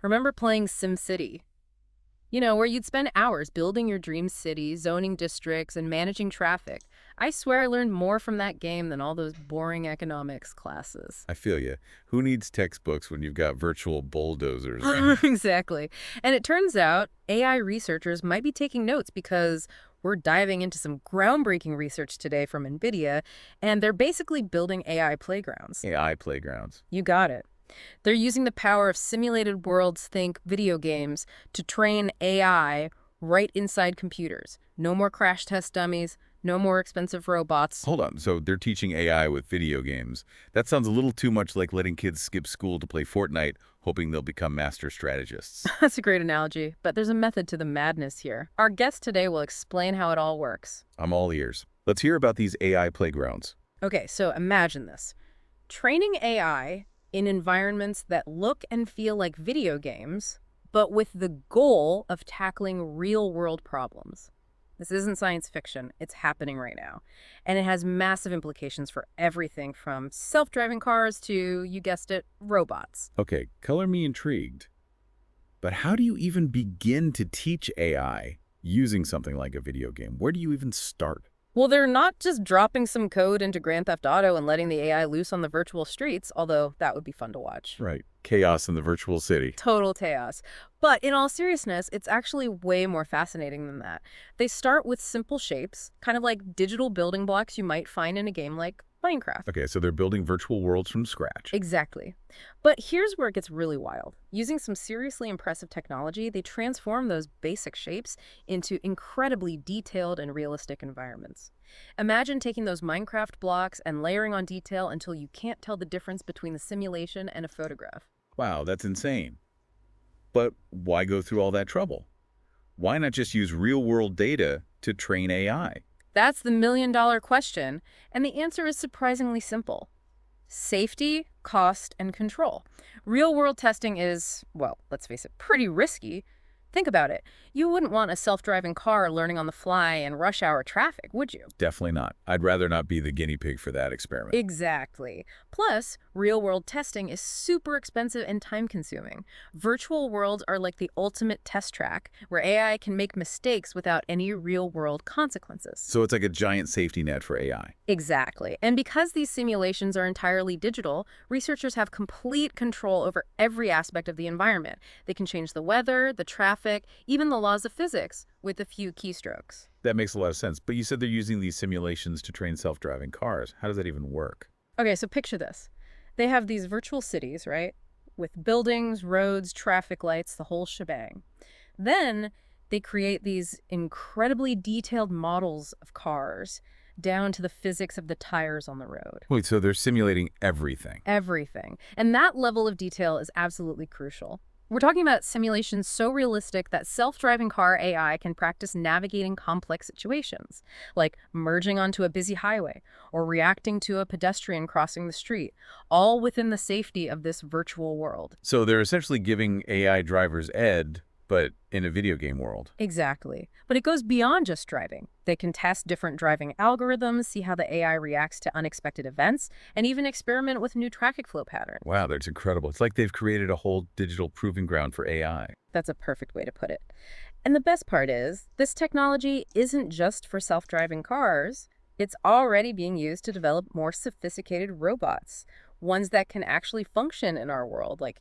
Remember playing SimCity? You know, where you'd spend hours building your dream city, zoning districts, and managing traffic. I swear I learned more from that game than all those boring economics classes. I feel you. Who needs textbooks when you've got virtual bulldozers? Exactly. And it turns out AI researchers might be taking notes because we're diving into some groundbreaking research today from Nvidia, and they're basically building AI playgrounds. AI playgrounds. You got it. They're using the power of simulated worlds, think video games, to train AI right inside computers. No more crash test dummies, no more expensive robots. Hold on. So they're teaching AI with video games. That sounds a little too much like letting kids skip school to play Fortnite, hoping they'll become master strategists. That's a great analogy, but there's a method to the madness here. Our guest today will explain how it all works. I'm all ears. Let's hear about these AI playgrounds. Okay, so imagine this. Training AI in environments that look and feel like video games, but with the goal of tackling real-world problems. This isn't science fiction. It's happening right now. And it has massive implications for everything from self-driving cars to, you guessed it, robots. Okay, color me intrigued. But how do you even begin to teach AI using something like a video game? Where do you even start? Well, they're not just dropping some code into Grand Theft Auto and letting the AI loose on the virtual streets, although that would be fun to watch. Right. Chaos in the virtual city. Total chaos. But in all seriousness, it's actually way more fascinating than that. They start with simple shapes, kind of like digital building blocks you might find in a game like Minecraft. Okay, so they're building virtual worlds from scratch. Exactly. But here's where it gets really wild. Using some seriously impressive technology, they transform those basic shapes into incredibly detailed and realistic environments. Imagine taking those Minecraft blocks and layering on detail until you can't tell the difference between the simulation and a photograph. Wow, that's insane. But why go through all that trouble? Why not just use real-world data to train AI? That's the million-dollar question, and the answer is surprisingly simple. Safety, cost, and control. Real-world testing is, well, let's face it, pretty risky. Think about it. You wouldn't want a self-driving car learning on the fly in rush hour traffic, would you? Definitely not. I'd rather not be the guinea pig for that experiment. Exactly. Plus, real-world testing is super expensive and time-consuming. Virtual worlds are like the ultimate test track, where AI can make mistakes without any real-world consequences. So it's like a giant safety net for AI. Exactly. And because these simulations are entirely digital, researchers have complete control over every aspect of the environment. They can change the weather, the traffic, even the laws of physics with a few keystrokes. That makes a lot of sense. But you said they're using these simulations to train self-driving cars. How does that even work? Okay, so picture this. They have these virtual cities, right? With buildings, roads, traffic lights, the whole shebang. Then they create these incredibly detailed models of cars down to the physics of the tires on the road. Wait, so they're simulating everything. Everything. And that level of detail is absolutely crucial. We're talking about simulations so realistic that self-driving car AI can practice navigating complex situations, like merging onto a busy highway or reacting to a pedestrian crossing the street, all within the safety of this virtual world. So they're essentially giving AI drivers ed, but in a video game world. Exactly. But it goes beyond just driving. They can test different driving algorithms, see how the AI reacts to unexpected events, and even experiment with new traffic flow patterns. Wow, that's incredible. It's like they've created a whole digital proving ground for AI. That's a perfect way to put it. And the best part is, this technology isn't just for self-driving cars. It's already being used to develop more sophisticated robots, ones that can actually function in our world, like,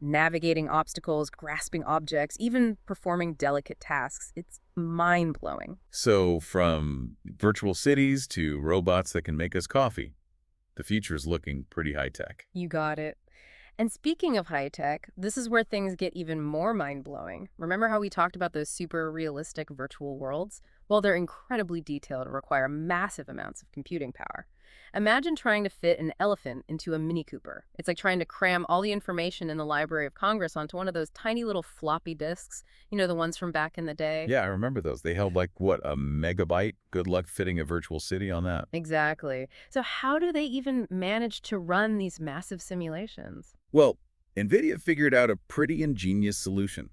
navigating obstacles, grasping objects, even performing delicate tasks. It's mind-blowing. So from virtual cities to robots that can make us coffee, the future is looking pretty high-tech. You got it. And speaking of high-tech, this is where things get even more mind-blowing. Remember how we talked about those super realistic virtual worlds? Well, they're incredibly detailed and require massive amounts of computing power. Imagine trying to fit an elephant into a Mini Cooper. It's like trying to cram all the information in the Library of Congress onto one of those tiny little floppy disks, the ones from back in the day. Yeah, I remember those. They held like, what, a megabyte? Good luck fitting a virtual city on that. Exactly. So how do they even manage to run these massive simulations? Well, Nvidia figured out a pretty ingenious solution.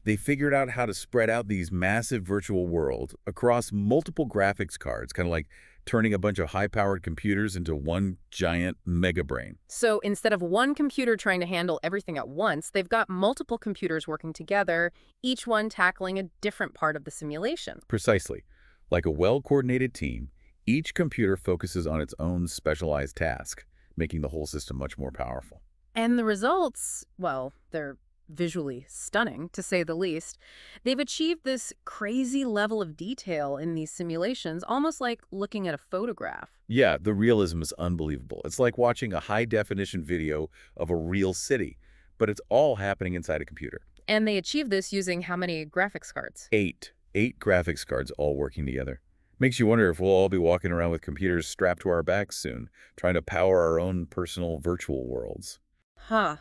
They figured out how to spread out these massive virtual worlds across multiple graphics cards, kind of like turning a bunch of high-powered computers into one giant mega brain. So instead of one computer trying to handle everything at once, they've got multiple computers working together, each one tackling a different part of the simulation. Precisely. Like a well-coordinated team, each computer focuses on its own specialized task, making the whole system much more powerful. And the results, well, they're visually stunning, to say the least. They've achieved this crazy level of detail in these simulations, almost like looking at a photograph. Yeah, the realism is unbelievable. It's like watching a high-definition video of a real city, but it's all happening inside a computer. And they achieve this using how many graphics cards? Eight graphics cards all working together. Makes you wonder if we'll all be walking around with computers strapped to our backs soon, trying to power our own personal virtual worlds. Huh.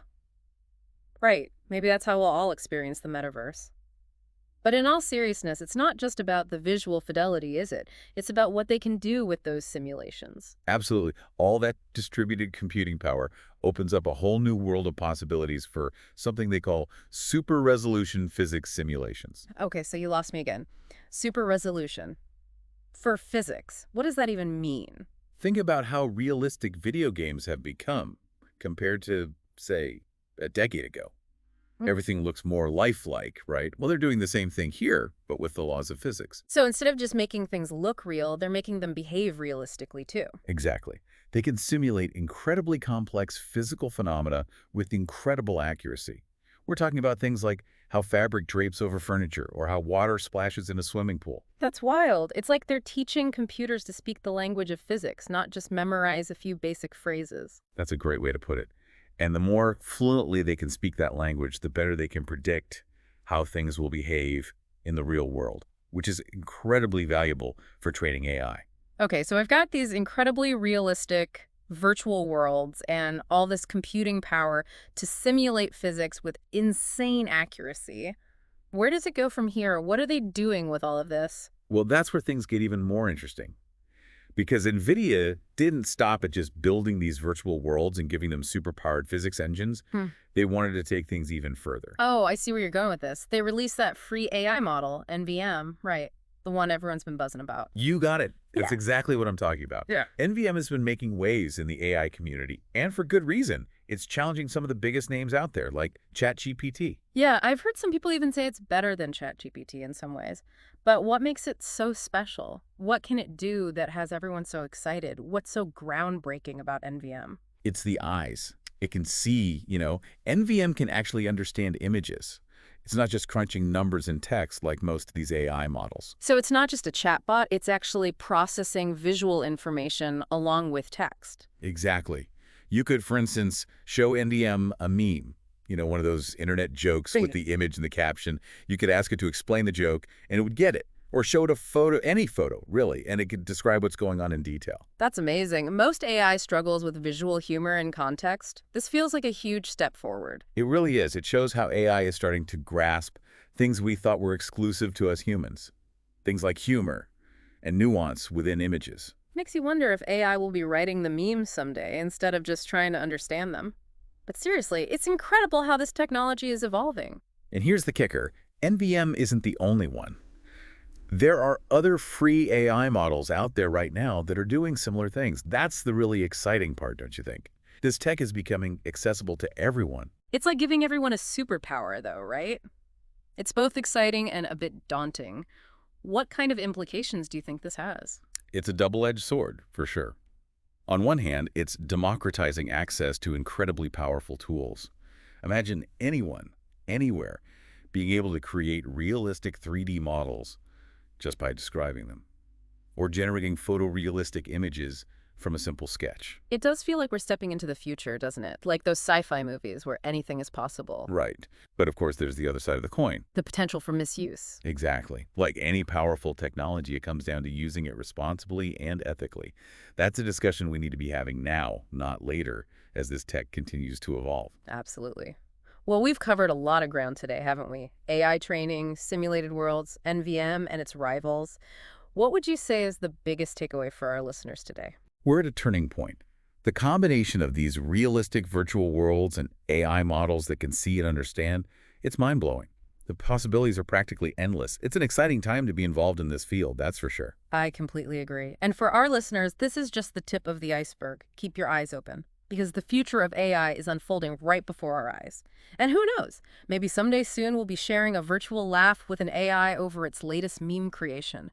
Right. Maybe that's how we'll all experience the metaverse. But in all seriousness, it's not just about the visual fidelity, is it? It's about what they can do with those simulations. Absolutely. All that distributed computing power opens up a whole new world of possibilities for something they call super resolution physics simulations. Okay, so you lost me again. Super resolution. For physics, what does that even mean? Think about how realistic video games have become compared to, say, a decade ago. Mm. Everything looks more lifelike, right? Well, they're doing the same thing here, but with the laws of physics. So instead of just making things look real, they're making them behave realistically too. Exactly. They can simulate incredibly complex physical phenomena with incredible accuracy. We're talking about things like how fabric drapes over furniture or how water splashes in a swimming pool. That's wild. It's like they're teaching computers to speak the language of physics, not just memorize a few basic phrases. That's a great way to put it. And the more fluently they can speak that language, the better they can predict how things will behave in the real world, which is incredibly valuable for training AI. Okay, so I've got these incredibly realistic virtual worlds and all this computing power to simulate physics with insane accuracy. Where does it go from here? What are they doing with all of this? Well, that's where things get even more interesting. Because Nvidia didn't stop at just building these virtual worlds and giving them superpowered physics engines. Hmm. They wanted to take things even further. Oh, I see where you're going with this. They released that free AI model, NVM, right? The one everyone's been buzzing about. You got it. That's Yeah. exactly what I'm talking about. Yeah. NVM has been making waves in the AI community, and for good reason. It's challenging some of the biggest names out there, like ChatGPT. Yeah, I've heard some people even say it's better than ChatGPT in some ways. But what makes it so special? What can it do that has everyone so excited? What's so groundbreaking about NVM? It's the eyes. It can see, NVM can actually understand images. It's not just crunching numbers and text like most of these AI models. So it's not just a chatbot, it's actually processing visual information along with text. Exactly. You could, for instance, show NVM a meme, one of those internet jokes with the image and the caption. You could ask it to explain the joke, and it would get it. Or show it a photo, any photo, really, and it could describe what's going on in detail. That's amazing. Most AI struggles with visual humor and context. This feels like a huge step forward. It really is. It shows how AI is starting to grasp things we thought were exclusive to us humans. Things like humor and nuance within images. Makes you wonder if AI will be writing the memes someday instead of just trying to understand them. But seriously, it's incredible how this technology is evolving. And here's the kicker. NVM isn't the only one. There are other free AI models out there right now that are doing similar things. That's the really exciting part, don't you think? This tech is becoming accessible to everyone. It's like giving everyone a superpower, though, right? It's both exciting and a bit daunting. What kind of implications do you think this has? It's a double-edged sword, for sure. On one hand, it's democratizing access to incredibly powerful tools. Imagine anyone, anywhere, being able to create realistic 3D models just by describing them, or generating photorealistic images from a simple sketch. It does feel like we're stepping into the future, doesn't it? Like those sci-fi movies where anything is possible. Right. But of course, there's the other side of the coin. The potential for misuse. Exactly. Like any powerful technology, it comes down to using it responsibly and ethically. That's a discussion we need to be having now, not later, as this tech continues to evolve. Absolutely. Well, we've covered a lot of ground today, haven't we? AI training, simulated worlds, NVM, and its rivals. What would you say is the biggest takeaway for our listeners today? We're at a turning point. The combination of these realistic virtual worlds and AI models that can see and understand, it's mind-blowing. The possibilities are practically endless. It's an exciting time to be involved in this field, that's for sure. I completely agree. And for our listeners, this is just the tip of the iceberg. Keep your eyes open because the future of AI is unfolding right before our eyes. And who knows? Maybe someday soon we'll be sharing a virtual laugh with an AI over its latest meme creation.